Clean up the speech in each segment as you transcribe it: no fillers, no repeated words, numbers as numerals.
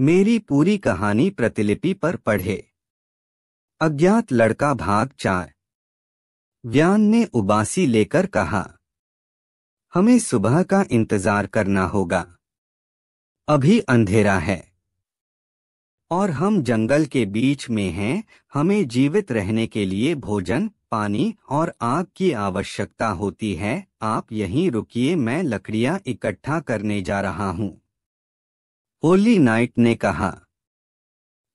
मेरी पूरी कहानी प्रतिलिपि पर पढ़े। अज्ञात लड़का भाग 4। व्यान ने उबासी लेकर कहा, हमें सुबह का इंतजार करना होगा। अभी अंधेरा है और हम जंगल के बीच में हैं। हमें जीवित रहने के लिए भोजन, पानी और आग की आवश्यकता होती है। आप यहीं रुकिए, मैं लकड़ियां इकट्ठा करने जा रहा हूं। होली नाइट ने कहा,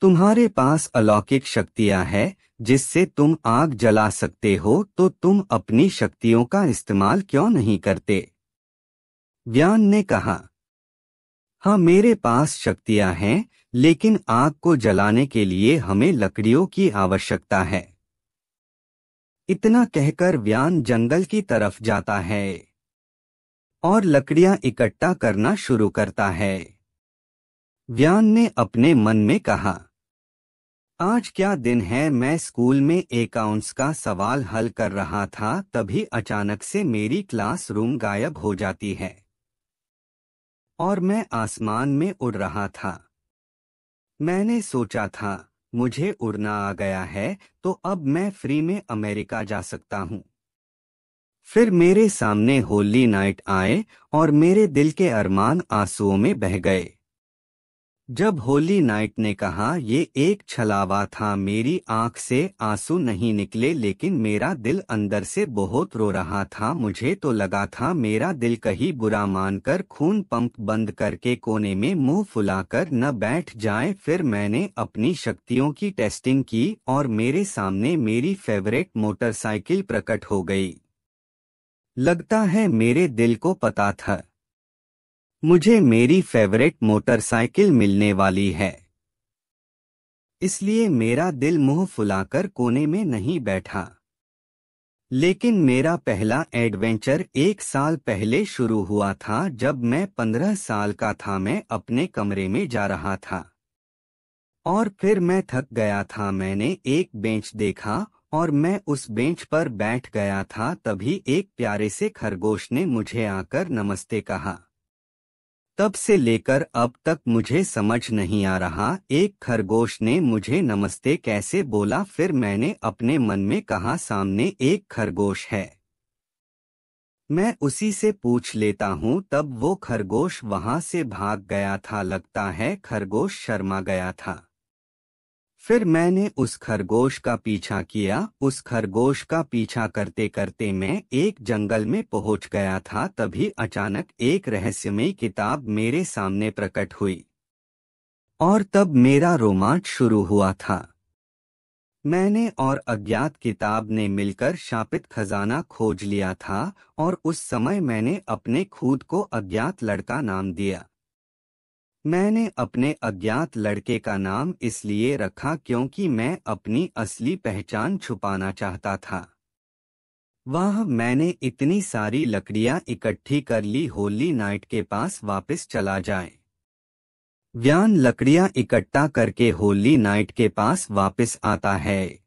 तुम्हारे पास अलौकिक शक्तियां हैं जिससे तुम आग जला सकते हो, तो तुम अपनी शक्तियों का इस्तेमाल क्यों नहीं करते? व्यान ने कहा, हाँ, मेरे पास शक्तियां हैं, लेकिन आग को जलाने के लिए हमें लकड़ियों की आवश्यकता है। इतना कहकर व्यान जंगल की तरफ जाता है और लकड़ियां इकट्ठा करना शुरू करता है। व्यान ने अपने मन में कहा, आज क्या दिन है। मैं स्कूल में अकाउंट्स का सवाल हल कर रहा था, तभी अचानक से मेरी क्लासरूम गायब हो जाती है और मैं आसमान में उड़ रहा था। मैंने सोचा था मुझे उड़ना आ गया है, तो अब मैं फ्री में अमेरिका जा सकता हूँ। फिर मेरे सामने होली नाइट आए और मेरे दिल के अरमान आंसुओं में बह गए। जब होली नाइट ने कहा, ये एक छलावा था, मेरी आंख से आंसू नहीं निकले, लेकिन मेरा दिल अंदर से बहुत रो रहा था। मुझे तो लगा था मेरा दिल कहीं बुरा मानकर खून पंप बंद करके कोने में मुंह फुलाकर न बैठ जाए। फिर मैंने अपनी शक्तियों की टेस्टिंग की और मेरे सामने मेरी फेवरेट मोटरसाइकिल प्रकट हो गई। लगता है मेरे दिल को पता था मुझे मेरी फेवरेट मोटरसाइकिल मिलने वाली है, इसलिए मेरा दिल मुंह फुलाकर कोने में नहीं बैठा। लेकिन मेरा पहला एडवेंचर 1 साल पहले शुरू हुआ था, जब मैं 15 साल का था। मैं अपने कमरे में जा रहा था और फिर मैं थक गया था। मैंने एक बेंच देखा और मैं उस बेंच पर बैठ गया था। तभी एक प्यारे से खरगोश ने मुझे आकर नमस्ते कहा। तब से लेकर अब तक मुझे समझ नहीं आ रहा, एक खरगोश ने मुझे नमस्ते कैसे बोला। फिर मैंने अपने मन में कहा, सामने एक खरगोश है, मैं उसी से पूछ लेता हूँ। तब वो खरगोश वहां से भाग गया था। लगता है खरगोश शर्मा गया था। फिर मैंने उस खरगोश का पीछा किया। उस खरगोश का पीछा करते करते मैं एक जंगल में पहुंच गया था। तभी अचानक एक रहस्यमयी किताब मेरे सामने प्रकट हुई और तब मेरा रोमांच शुरू हुआ था। मैंने और अज्ञात किताब ने मिलकर शापित खजाना खोज लिया था और उस समय मैंने अपने खुद को अज्ञात लड़का नाम दिया। मैंने अपने अज्ञात लड़के का नाम इसलिए रखा क्योंकि मैं अपनी असली पहचान छुपाना चाहता था। वह मैंने इतनी सारी लकड़ियां इकट्ठी कर ली, होली नाइट के पास वापस चला जाए। व्यान लकड़ियां इकट्ठा करके होली नाइट के पास वापस आता है।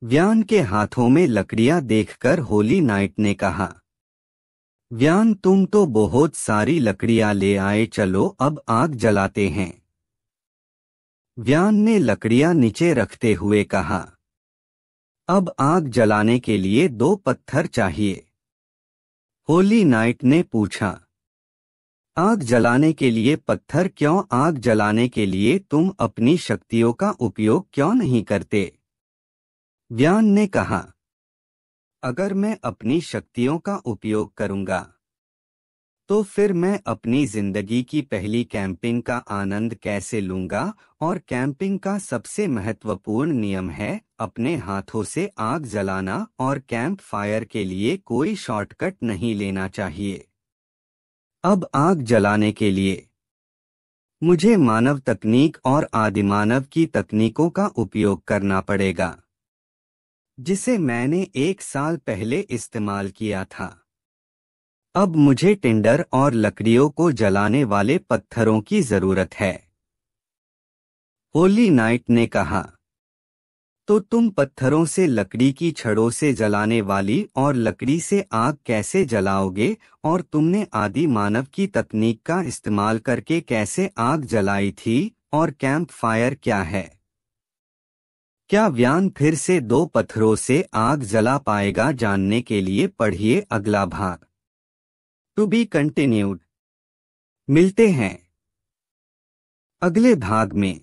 व्यान के हाथों में लकड़ियां देखकर होली नाइट ने कहा, व्यान, तुम तो बहुत सारी लकड़ियां ले आए, चलो अब आग जलाते हैं। व्यान ने लकड़ियां नीचे रखते हुए कहा, अब आग जलाने के लिए 2 पत्थर चाहिए। होली नाइट ने पूछा, आग जलाने के लिए पत्थर क्यों? आग जलाने के लिए तुम अपनी शक्तियों का उपयोग क्यों नहीं करते? व्यान ने कहा, अगर मैं अपनी शक्तियों का उपयोग करूंगा तो फिर मैं अपनी जिंदगी की पहली कैंपिंग का आनंद कैसे लूंगा? और कैंपिंग का सबसे महत्वपूर्ण नियम है अपने हाथों से आग जलाना और कैंप फायर के लिए कोई शॉर्टकट नहीं लेना चाहिए। अब आग जलाने के लिए मुझे मानव तकनीक और आदिमानव की तकनीकों का उपयोग करना पड़ेगा, जिसे मैंने 1 साल पहले इस्तेमाल किया था। अब मुझे टिंडर और लकड़ियों को जलाने वाले पत्थरों की जरूरत है। होली नाइट ने कहा, तो तुम पत्थरों से लकड़ी की छड़ों से जलाने वाली और लकड़ी से आग कैसे जलाओगे, और तुमने आदि मानव की तकनीक का इस्तेमाल करके कैसे आग जलाई थी, और कैंप फायर क्या है? क्या व्यान फिर से दो पत्थरों से आग जला पाएगा? जानने के लिए पढ़िए अगला भाग। To be continued. मिलते हैं अगले भाग में।